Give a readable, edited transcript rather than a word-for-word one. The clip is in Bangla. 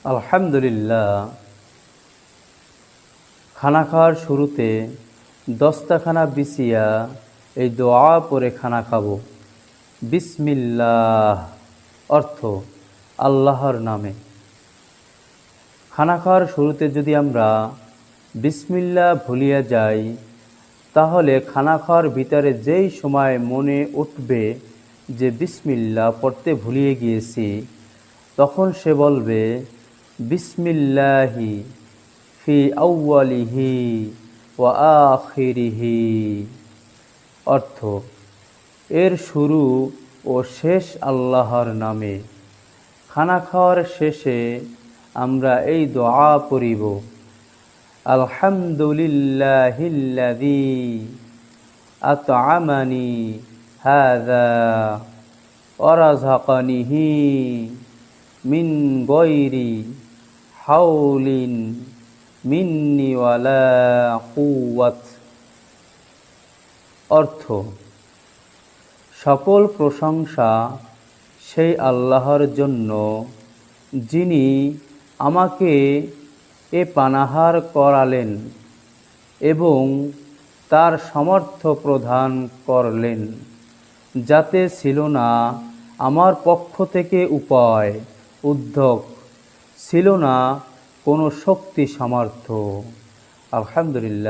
আলহামদুলিল্লাহ। খানা খাওয়ার শুরুতে দস্তখানা বিছিয়া এই দোয়া পড়ে খানা খাবো। বিসমিল্লাহ অর্থ আল্লাহর নামে। খানা খাওয়ার শুরুতে যদি আমরা বিসমিল্লাহ ভুলিয়া যাই, তাহলে খানা খাওয়ার ভিতরে যেই সময় মনে উঠবে যে বিসমিল্লাহ পড়তে ভুলিয়ে গিয়েছি, তখন সে বলবে বিসমিল্লাহি ফি আউয়ালিহি ওয়া আখিরিহি অর্থ এর শুরু ও শেষ আল্লাহর নামে। খানা খাওয়ার শেষে আমরা এই দোয়া পড়িব, আলহামদুলিল্লাহিল্লাযী আত'আমানি হাযা ওয়া রাযাকানিহি মিন গায়রি হাওলিন মিন্নি ওয়ালা কুওয়াত অর্থ সকল প্রশংসা সেই আল্লাহর জন্য, যিনি আমাকে এ পানাহার করালেন এবং তার সামর্থ্য প্রদান করলেন, যাতে ছিল না আমার পক্ষ থেকে উপায়, উদ্যোগ, ছিল না কোনো শক্তি সামর্থ্য। আলহামদুলিল্লাহ।